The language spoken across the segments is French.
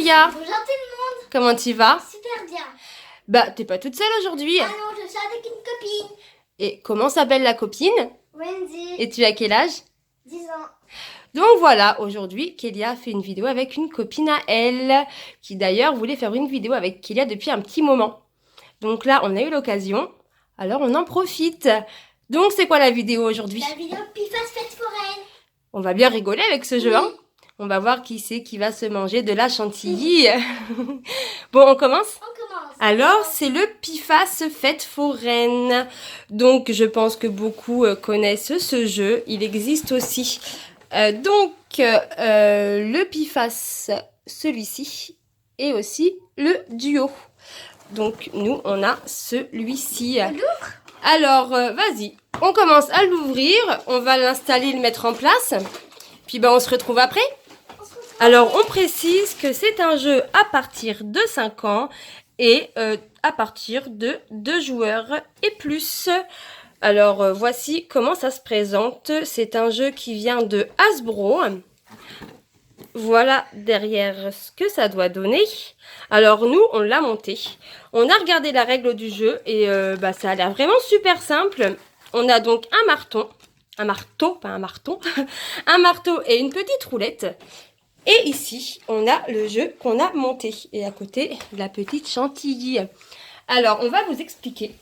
Kélia. Bonjour tout le monde. Comment tu vas? Super bien. Bah, t'es pas toute seule aujourd'hui. Ah non, je suis avec une copine. Et comment s'appelle la copine? Wendy. Et tu as quel âge? 10 ans. Donc voilà, aujourd'hui, Kélia a fait une vidéo avec une copine à elle, qui d'ailleurs voulait faire une vidéo avec Kélia depuis un petit moment. Donc là, on a eu l'occasion, alors on en profite. Donc c'est quoi la vidéo aujourd'hui? La vidéo Pifas fête foraine. On va bien rigoler avec ce jeu, Oui. hein? On va voir qui c'est qui va se manger de la chantilly. Bon, on commence? On commence. Alors, c'est le Pifas fête foraine. Donc, je pense que beaucoup connaissent ce jeu. Il existe aussi. Le Pifas, celui-ci, et aussi le duo. Donc, nous, on a celui-ci. Alors, vas-y. On commence à l'ouvrir. On va l'installer, le mettre en place. Puis, ben, on se retrouve après. Alors, on précise que c'est un jeu à partir de 5 ans et à partir de 2 joueurs et plus. Alors, voici comment ça se présente. C'est un jeu qui vient de Hasbro. Voilà derrière ce que ça doit donner. Alors, nous, on l'a monté. On a regardé la règle du jeu et ça a l'air vraiment super simple. On a donc un marteau, pas un marteau, un marteau et une petite roulette. Et ici, on a le jeu qu'on a monté. Et à côté, la petite chantilly. Alors, on va vous expliquer.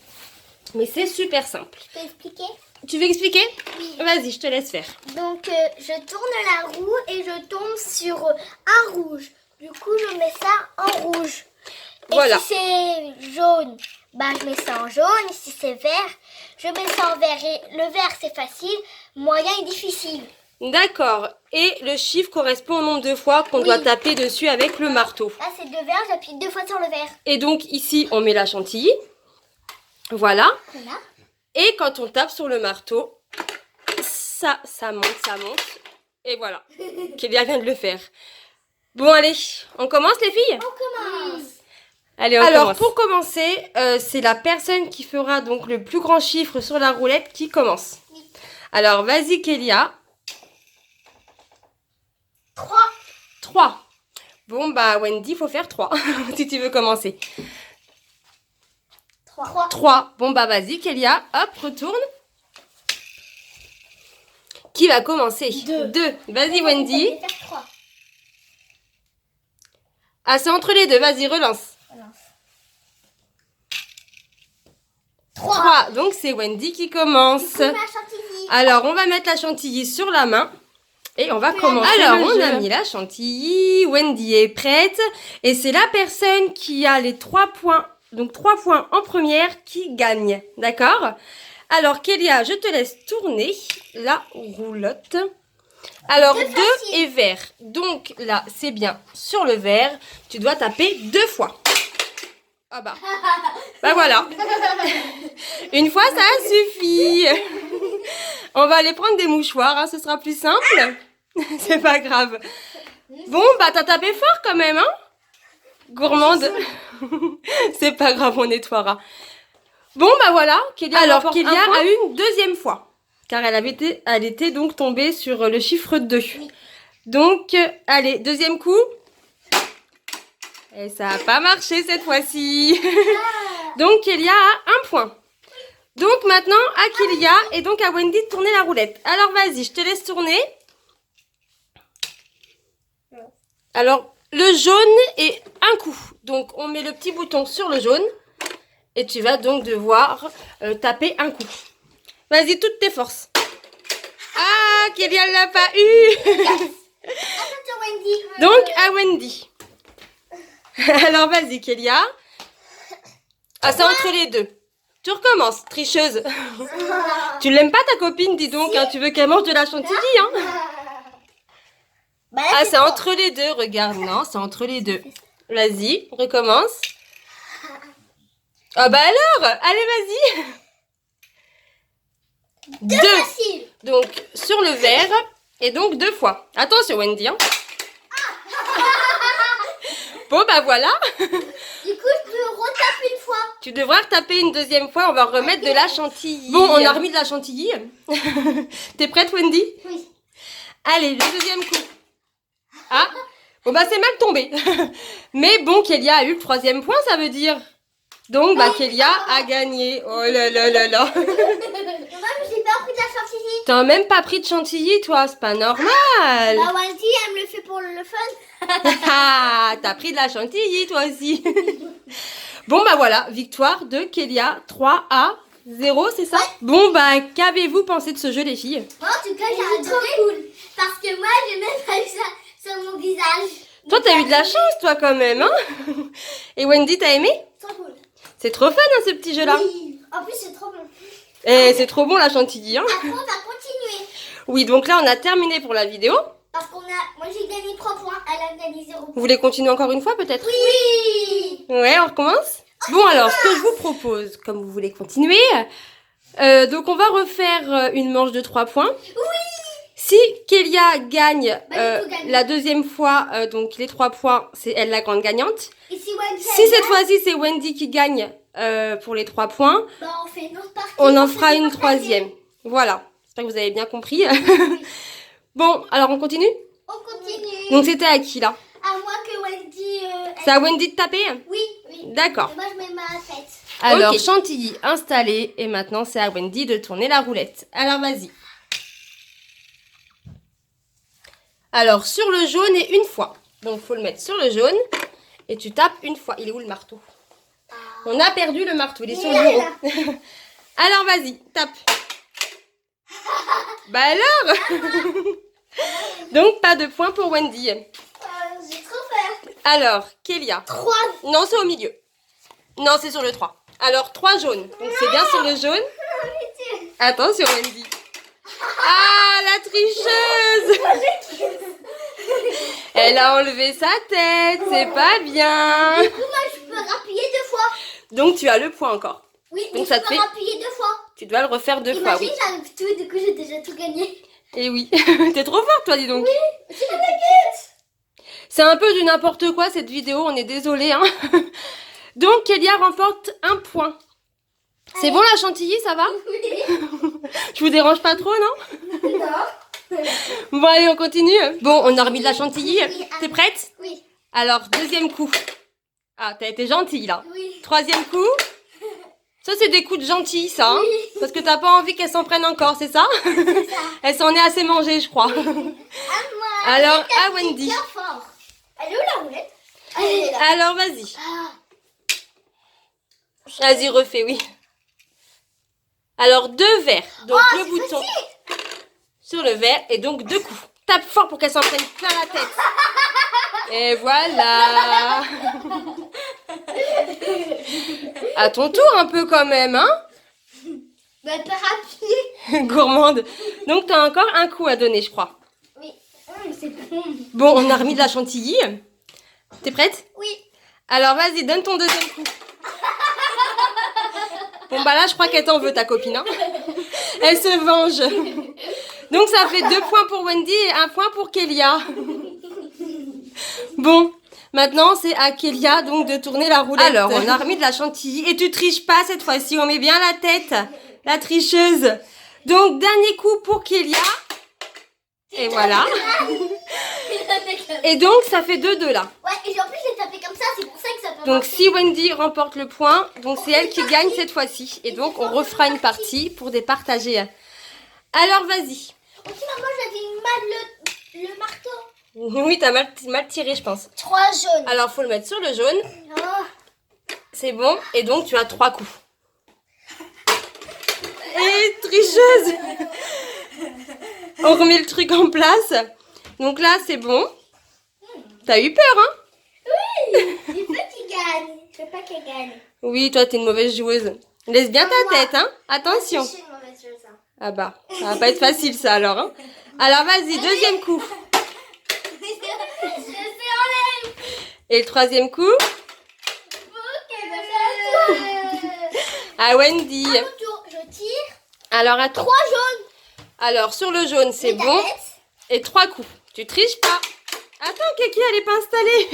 Mais c'est super simple. Je peux expliquer? Tu veux expliquer? Oui. Vas-y, je te laisse faire. Donc, je tourne la roue et je tombe sur un rouge. Du coup, je mets ça en rouge. Et Voilà. si c'est jaune, bah, je mets ça en jaune. Si c'est vert, je mets ça en vert. Et le vert, c'est facile. Moyen et difficile. D'accord. Et le chiffre correspond au nombre de fois qu'on doit taper dessus avec le marteau. Là, c'est 2 verres. J'appuie 2 fois sur le vert. Et donc, ici, on met la chantilly. Voilà. Voilà. Et quand on tape sur le marteau, ça monte. Et voilà. Kélia vient de le faire. Bon, allez, on commence les filles? On commence. Allez, Alors, pour commencer, c'est la personne qui fera donc le plus grand chiffre sur la roulette qui commence. Oui. Alors, vas-y, Kélia. 3. Bon, bah, Wendy, faut faire 3, si tu veux commencer. 3. Bon, bah, vas-y, Kélia. Hop, retourne. Qui va commencer? 2. Vas-y, Wendy. Je vais faire 3. Ah, c'est entre les deux. Vas-y, relance. 3. Donc, c'est Wendy qui commence. Alors, on va mettre la chantilly sur la main. Et on va commencer. Alors, on a mis la chantilly. Wendy est prête. Et c'est la personne qui a les 3 points. Donc, 3 points en première qui gagne. D'accord? Alors, Kélia, je te laisse tourner la roulotte. Alors, 2 et vert. Donc, là, c'est bien sur le vert. Tu dois taper 2 fois. Ah bah. Bah voilà. Une fois, ça suffit. On va aller prendre des mouchoirs, hein, ce sera plus simple. C'est pas grave. Bon, bah t'as tapé fort quand même, hein? Gourmande. C'est pas grave, on nettoiera. Bon, bah voilà. Kélia a eu une deuxième fois. Car elle était donc tombée sur le chiffre 2. Oui. Donc, allez, deuxième coup. Et ça n'a pas marché cette fois-ci. Donc, Kélia a 1 point. Donc, maintenant, à Kélia et donc à Wendy de tourner la roulette. Alors, vas-y, je te laisse tourner. Alors, le jaune est un coup. Donc, on met le petit bouton sur le jaune. Et tu vas donc devoir taper un coup. Vas-y, toutes tes forces. Ah, Kélia ne l'a pas eu. Donc, à Wendy. Alors, vas-y, Kélia. Ah, c'est entre les deux. Tu recommences, tricheuse. Tu l'aimes pas, ta copine, dis donc. Hein, tu veux qu'elle mange de la chantilly, hein? Ah, c'est entre les deux, regarde. Non, c'est entre les deux. Vas-y, recommence. Ah bah alors, allez, vas-y. 2. Donc, sur le vert. Et donc, 2 fois. Attention, Wendy, hein. Bon, bah voilà. Du coup, je peux retaper une fois. Tu devras retaper une deuxième fois. On va remettre de la chantilly. Bon, on a remis de la chantilly. T'es prête, Wendy? Oui. Allez, le deuxième coup. Ah, Bon, bah, c'est mal tombé. Mais bon, Kélia a eu le 3e point, ça veut dire. Donc, bah, Kélia a gagné. Oh là là là là. Moi, j'ai pas pris de la chantilly. T'as même pas pris de chantilly, toi, c'est pas normal. Bah, Wendy, elle me le fait pour le fun. Ah, t'as pris de la chantilly, toi aussi. Bon, bah voilà, victoire de Kélia, 3-0, c'est ça? Ouais. Bon, bah, qu'avez-vous pensé de ce jeu, les filles? Moi, en tout cas, j'ai adoré. Cool. Parce que moi, j'ai même pas eu ça sur mon visage. Toi, t'as eu de la chance, toi, quand même, hein? Et Wendy, t'as aimé? Trop cool. C'est trop fun, hein, ce petit jeu-là. Oui. En plus, c'est trop bon. Et c'est trop bon, la chantilly, hein? Après, on va continuer. Oui, donc là, on a terminé pour la vidéo. Parce qu'on a... Moi, j'ai gagné 3 points. Elle a gagné 0 points. Vous voulez continuer encore une fois, peut-être? Oui. Ouais, on recommence? Bon, alors, ce que je vous propose, comme vous voulez continuer, donc on va refaire une manche de 3 points. Oui. Si Kélia gagne Bah, il faut gagner. la deuxième fois, donc les 3 points, c'est elle la grande gagnante. Et si Wendy... Si cette fois-ci, c'est Wendy qui gagne pour les 3 points, Bah, on fait une autre partie. on en fera fait une partager. 3e. Voilà, j'espère que vous avez bien compris. Bon, alors on continue? On continue. Donc c'était à qui, là? À moins que Wendy... C'est à Wendy de taper? Oui, oui. D'accord. Et moi, je mets ma tête. Alors, Ok. chantilly installé. Et maintenant, c'est à Wendy de tourner la roulette. Alors, vas-y. Alors, sur le jaune et une fois. Donc, faut le mettre sur le jaune. Et tu tapes une fois. Il est où le marteau? On a perdu le marteau. Il est sur le bureau. Alors, vas-y. Tape. Bah alors. Donc, pas de point pour Wendy. J'ai trop peur. Alors, Kélia. 3. Non, c'est au milieu. Non, c'est sur le 3. Alors, 3 jaunes. Donc, c'est bien sur le jaune. Attention, Wendy. Ah, la tricheuse. Elle a enlevé sa tête. C'est pas bien. Du coup, moi, je peux rappuyer 2 fois. Donc, tu as le point encore. Oui, Donc, mais ça je te peux fait- rappuyer 2 fois. Tu dois le refaire 2 fois, Imagine, oui. j'arrive tout, du coup, j'ai déjà tout gagné. Et oui. T'es trop forte, toi, dis donc. C'est la baguette. C'est un peu du n'importe quoi, cette vidéo. On est désolé, hein. Donc, Kélia remporte 1 point. C'est bon, la chantilly, ça va? Oui. Je vous dérange pas trop, non? Non. Bon, allez, on continue. Bon, on a remis de la chantilly. Oui, T'es prête? Oui. Alors, deuxième coup. Ah, t'as été gentille, là. Oui. 3e coup. Ça, c'est des coups de gentil, ça. Hein, Oui. parce que t'as pas envie qu'elle s'en prenne encore, c'est ça? C'est ça. Elle s'en est assez mangée, je crois. À moi. Alors, J'ai à tapé Wendy. bien fort. Elle est où la roulette? Elle est là. Alors, vas-y. Ah. Vas-y, refais, oui. Alors, 2 verres. Donc, Oh, le c'est bouton facile. sur le verre et donc 2 coups. Tape fort pour qu'elle s'en prenne plein la tête. Et voilà. À ton tour un peu quand même, hein? Bah, t'as rappuyer. Gourmande. Donc, t'as encore un coup à donner, je crois. Oui. C'est bon. Bon, on a remis de la chantilly. T'es prête? Oui. Alors, vas-y, donne ton deuxième coup. Bon, bah là, je crois qu'elle t'en veut, ta copine. Hein, elle se venge. Donc, ça fait 2 points pour Wendy et 1 point pour Kélia. Bon, maintenant, c'est à Kélia donc de tourner la roulette. Alors, on a remis de la chantilly. Et tu triches pas cette fois-ci, on met bien la tête. La tricheuse. Donc, dernier coup pour Kélia. Et voilà. Et donc, ça fait 2-2 là. Ouais, et en plus, j'ai tapé comme ça, c'est pour ça que ça peut Donc, marcher. si Wendy remporte le point, donc c'est elle qui gagne cette fois-ci. Et donc, on refera une partie pour départager. Alors, vas-y. Aussi, maman, j'avais mal le marteau. Oui, t'as mal tiré, je pense. 3 jaunes. Alors, faut le mettre sur le jaune. Oh. C'est bon. Et donc, tu as 3 coups. Et tricheuse. On remet le truc en place. Donc là, c'est bon. T'as eu peur, hein? Oui, il faut qu'il gagne. Je veux pas qu'elle gagne. Oui, toi, t'es une mauvaise joueuse. Laisse bien ta tête, hein? Attention. Je suis une mauvaise joueuse, hein. Ah bah, ça va pas être facile, ça, alors, hein? Alors, vas-y, deuxième coup. Je sais enlève. Et le 3e coup, Ok, bah, à Wendy. à mon tour, je tire. Alors, attends. 3 jaunes. Alors, sur le jaune, c'est Ta bon. tête. Et 3 coups. Tu triches pas. Attends, Kiki, elle est pas installée.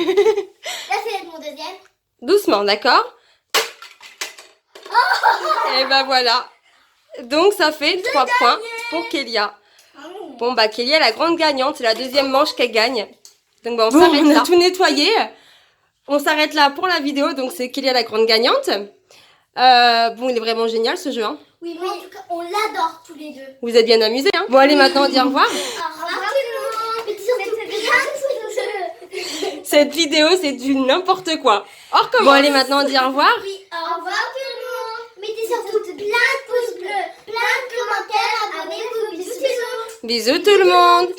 Là, c'est mon deuxième. Doucement, d'accord? Et bah voilà. Donc, ça fait 3 points pour Kélia. Bon, bah, Kélia est la grande gagnante. C'est la deuxième manche qu'elle gagne. Donc bon, on a tout nettoyé. On s'arrête là pour la vidéo. Donc c'est Kélia la grande gagnante. Bon, il est vraiment génial ce jeu. Hein. Oui, mais en tout cas, on l'adore tous les deux. Vous êtes bien amusés. Hein. Bon, allez, maintenant on dit au revoir. Au revoir tout le monde. Cette vidéo, c'est du n'importe quoi. On recommence. Bon, allez, maintenant on dit au revoir. Oui, au revoir tout le monde. Mettez surtout plein de pouces bleus, plein de commentaires, abonnez-vous. Bisous. Bisous tout le monde.